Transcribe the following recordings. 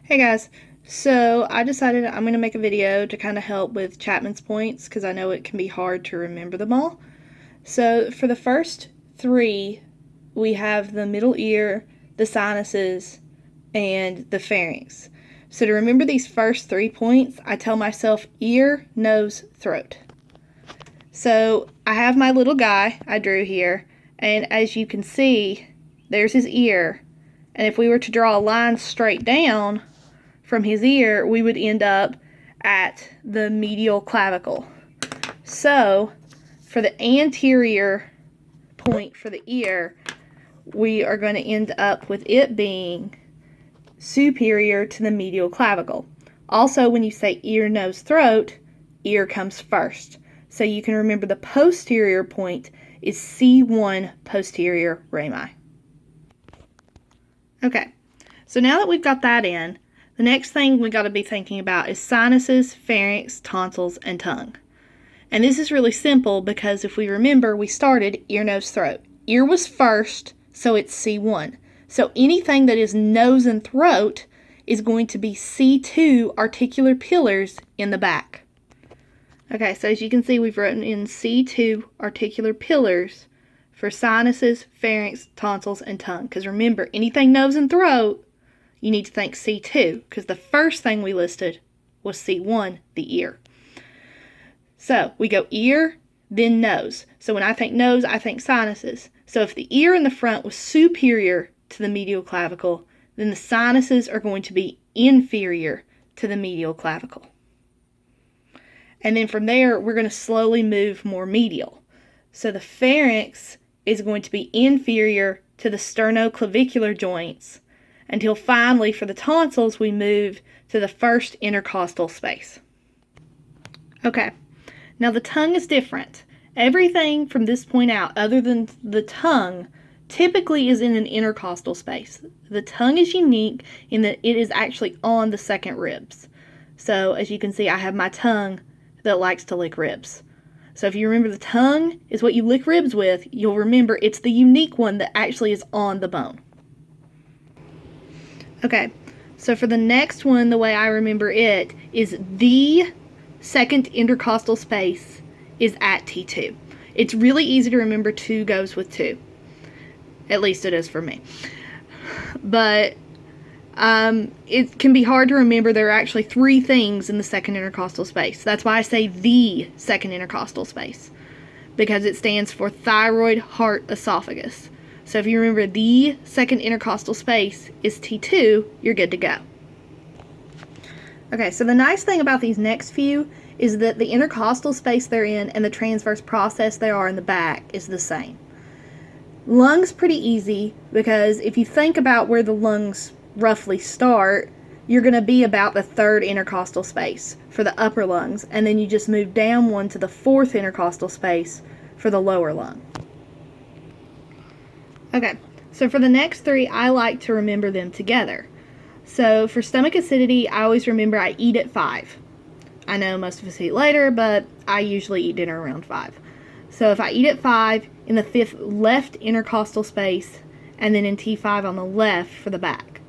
Hey guys, so I decided I'm going to make a video to kind of help with Chapman's points because I know it can be hard to remember them all. So for the first three, we have the middle ear, the sinuses, and the pharynx. So to remember these first 3 points, I tell myself ear, nose, throat. So I have my little guy I drew here, and as you can see, there's his ear. And if we were to draw a line straight down from his ear, we would end up at the medial clavicle. So for the anterior point for the ear, we are going to end up with it being superior to the medial clavicle. Also, when you say ear, nose, throat, ear comes first. So you can remember the posterior point is C1 posterior rami. Okay, so now that we've got that in, the next thing we got to be thinking about is sinuses, pharynx, tonsils, and tongue. And this is really simple because if we remember, we started ear, nose, throat. Ear was first, so it's C1. So anything that is nose and throat is going to be C2 articular pillars in the back. Okay, so as you can see, we've written in C2 articular pillars for sinuses, pharynx, tonsils, and tongue. Because remember, anything nose and throat, you need to think C2, because the first thing we listed was C1, the ear. So we go ear, then nose. So when I think nose, I think sinuses. So if the ear in the front was superior to the medial clavicle, then the sinuses are going to be inferior to the medial clavicle. And then from there, we're going to slowly move more medial. So the pharynx is going to be inferior to the sternoclavicular joints until finally, for the tonsils, we move to the first intercostal space. Okay, now the tongue is different. Everything from this point out, other than the tongue, typically is in an intercostal space. The tongue is unique in that it is actually on the second ribs. So as you can see, I have my tongue that likes to lick ribs. So if you remember the tongue is what you lick ribs with, you'll remember it's the unique one that actually is on the bone. Okay, so for the next one, the way I remember it is the second intercostal space is at T2. It's really easy to remember 2 goes with 2. At least it is for me. But it can be hard to remember there are actually 3 things in the second intercostal space. That's why I say the second intercostal space, because it stands for thyroid, heart, esophagus. So if you remember the second intercostal space is T2, you're good to go. Okay, so the nice thing about these next few is that the intercostal space they're in and the transverse process they are in the back is the same. Lungs pretty easy, because if you think about where the lungs roughly start, you're going to be about the 3rd intercostal space for the upper lungs, and then you just move down one to the 4th intercostal space for the lower lung. Okay, so for the next 3, I like to remember them together. So for stomach acidity, I always remember I eat at 5. I know most of us eat later, but I usually eat dinner around 5. So if I eat at 5, in the 5th left intercostal space, and then in T5 on the left for the back.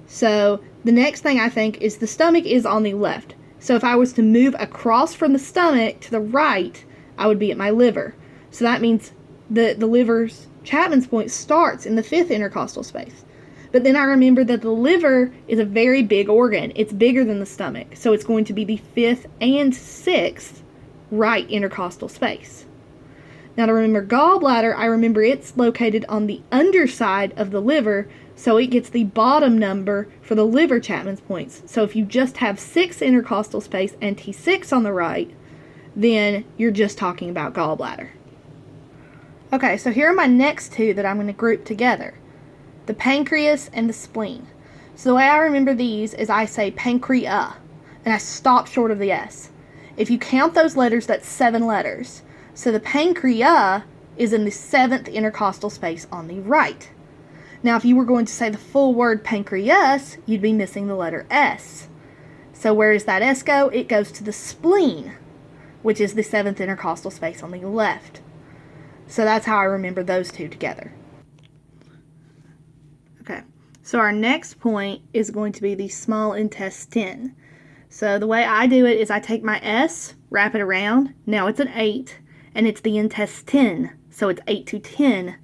So the next thing I think is the stomach is on the left. So if I was to move across from the stomach to the right, I would be at my liver. So that means the liver's Chapman's point starts in the 5th intercostal space. But then I remember that the liver is a very big organ. It's bigger than the stomach. So it's going to be the 5th and 6th right intercostal space. Now to remember gallbladder, I remember it's located on the underside of the liver, so it gets the bottom number for the liver Chapman's points. So if you just have 6 intercostal space and T6 on the right, then you're just talking about gallbladder. Okay, so here are my next 2 that I'm going to group together. The pancreas and the spleen. So the way I remember these is I say pancreas, and I stop short of the S. If you count those letters, that's 7 letters. So the pancreas is in the 7th intercostal space on the right. Now, if you were going to say the full word pancreas, you'd be missing the letter S. So where does that S go? It goes to the spleen, which is the 7th intercostal space on the left. So that's how I remember those 2 together. Okay, So our next point is going to be the small intestine. So the way I do it is I take my S, wrap it around. Now it's an 8, and it's the intestine. So it's 8 to 10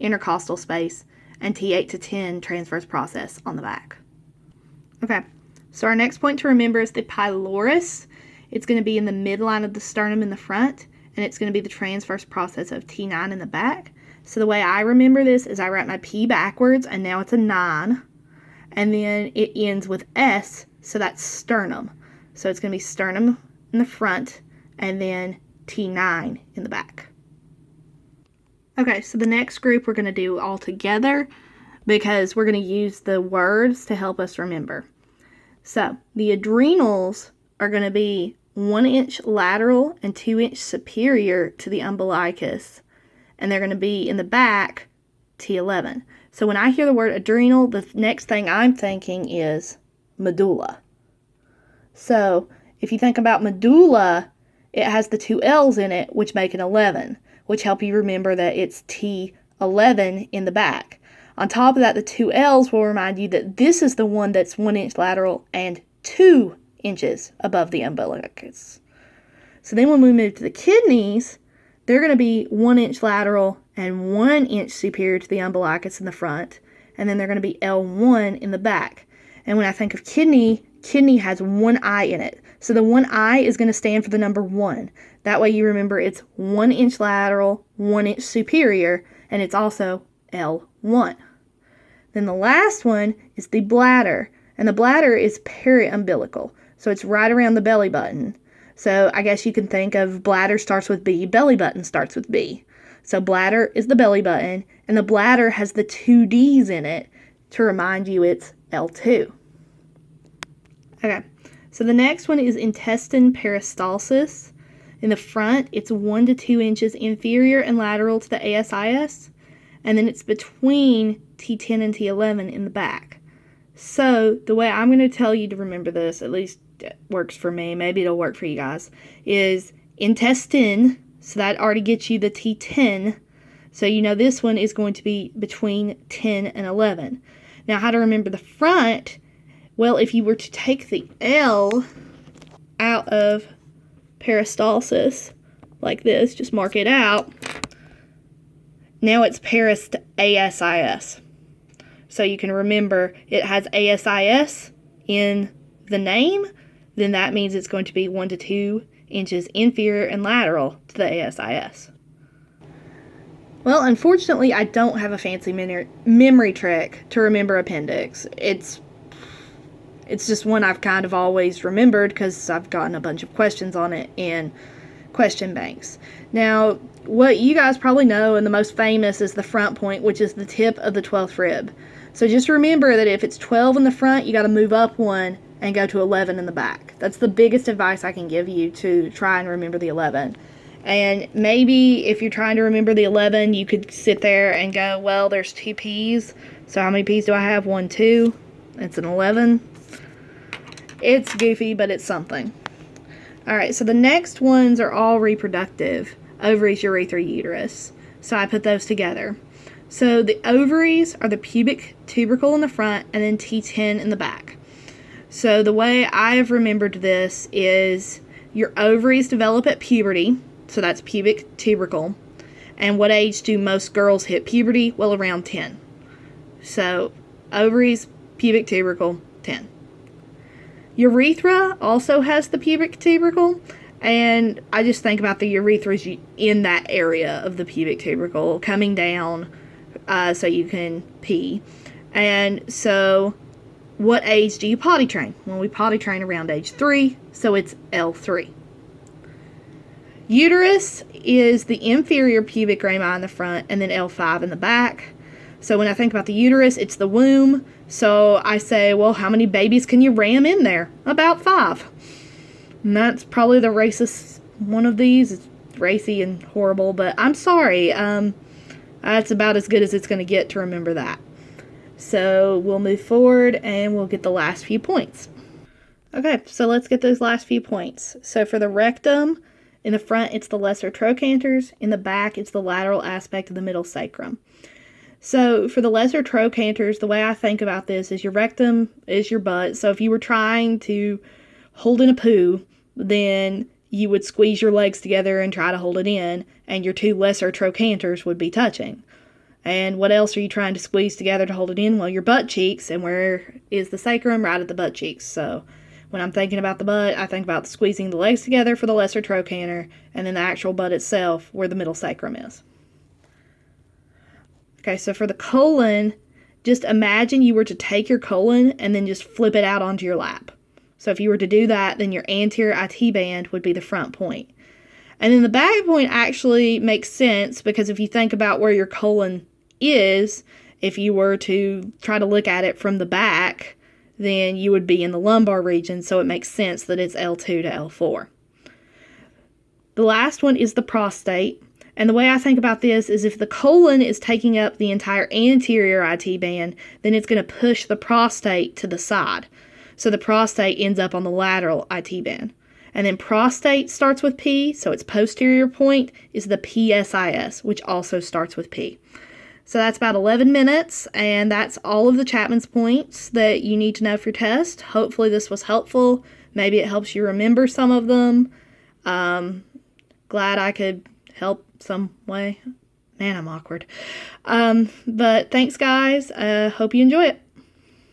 intercostal space, and T8 to 10 transverse process on the back. Okay, so our next point to remember is the pylorus. It's going to be in the midline of the sternum in the front, and it's going to be the transverse process of T9 in the back. So the way I remember this is I write my P backwards, and now it's a 9, and then it ends with S, so that's sternum. So it's going to be sternum in the front, and then T9 in the back. Okay, so the next group we're going to do all together because we're going to use the words to help us remember. So the adrenals are going to be 1 inch lateral and 2 inch superior to the umbilicus, and they're going to be in the back, T11. So when I hear the word adrenal, the next thing I'm thinking is medulla. So if you think about medulla, it has the 2 L's in it, which make an 11, which help you remember that it's T11 in the back. On top of that, the 2 L's will remind you that this is the one that's 1 inch lateral and 2 inches above the umbilicus. So then when we move to the kidneys, they're going to be 1 inch lateral and 1 inch superior to the umbilicus in the front, and then they're going to be L1 in the back. And when I think of kidney has 1 I in it. So the 1 I is going to stand for the number 1. That way you remember it's 1 inch lateral, 1 inch superior, and it's also L1. Then the last one is the bladder, and the bladder is periumbilical. So it's right around the belly button. So I guess you can think of bladder starts with B, belly button starts with B. So bladder is the belly button, and the bladder has the 2 D's in it to remind you it's L2. Okay, so the next one is intestine peristalsis. In the front, it's 1 to 2 inches inferior and lateral to the ASIS, and then it's between T10 and T11 in the back. So the way I'm going to tell you to remember this, at least it works for me, maybe it'll work for you guys, is intestine, so that already gets you the T10, so you know this one is going to be between 10 and 11. Now how to remember the front, well, if you were to take the L out of peristalsis, like this, just mark it out, now it's ASIS. So you can remember it has ASIS in the name, then that means it's going to be 1 to 2 inches inferior and lateral to the ASIS. Well, unfortunately, I don't have a fancy memory trick to remember appendix. It's just one I've kind of always remembered because I've gotten a bunch of questions on it in question banks. Now, what you guys probably know, and the most famous, is the front point, which is the tip of the 12th rib. So just remember that if it's 12 in the front, you got to move up 1 and go to 11 in the back. That's the biggest advice I can give you to try and remember the 11. And maybe if you're trying to remember the 11, you could sit there and go, well, there's 2 P's. So how many P's do I have? 1, 2. It's an 11. It's goofy, but it's something. Alright, so the next ones are all reproductive. Ovaries, urethra, uterus. So I put those together. So the ovaries are the pubic tubercle in the front and then T10 in the back. So the way I've remembered this is your ovaries develop at puberty, so that's pubic tubercle. And what age do most girls hit puberty? Well, around 10. So ovaries, pubic tubercle, 10. Urethra also has the pubic tubercle, and I just think about the urethra in that area of the pubic tubercle coming down so you can pee. And so what age do you potty train? Well, we potty train around age 3, so it's L3. Uterus is the inferior pubic rami in the front and then L5 in the back. So when I think about the uterus, it's the womb. So I say, well, how many babies can you ram in there? About 5. And that's probably the racist one of these. It's racy and horrible, but I'm sorry. That's about as good as it's going to get to remember that. So we'll move forward and we'll get the last few points. Okay, so let's get those last few points. So for the rectum, in the front it's the lesser trochanters. In the back it's the lateral aspect of the middle sacrum. So for the lesser trochanters, the way I think about this is your rectum is your butt. So if you were trying to hold in a poo, then you would squeeze your legs together and try to hold it in, and your two lesser trochanters would be touching. And what else are you trying to squeeze together to hold it in? Well, your butt cheeks, and where is the sacrum? Right at the butt cheeks. So when I'm thinking about the butt, I think about squeezing the legs together for the lesser trochanter, and then the actual butt itself where the middle sacrum is. Okay, so for the colon, just imagine you were to take your colon and then just flip it out onto your lap. So if you were to do that, then your anterior IT band would be the front point. And then the back point actually makes sense because if you think about where your colon is, if you were to try to look at it from the back, then you would be in the lumbar region, so it makes sense that it's L2 to L4. The last one is the prostate. And the way I think about this is if the colon is taking up the entire anterior IT band, then it's going to push the prostate to the side. So the prostate ends up on the lateral IT band. And then prostate starts with P, so its posterior point is the PSIS, which also starts with P. So that's about 11 minutes, and that's all of the Chapman's points that you need to know for your test. Hopefully this was helpful. Maybe it helps you remember some of them. Glad I could help some way. Man, I'm awkward. But thanks, guys. Hope you enjoy it.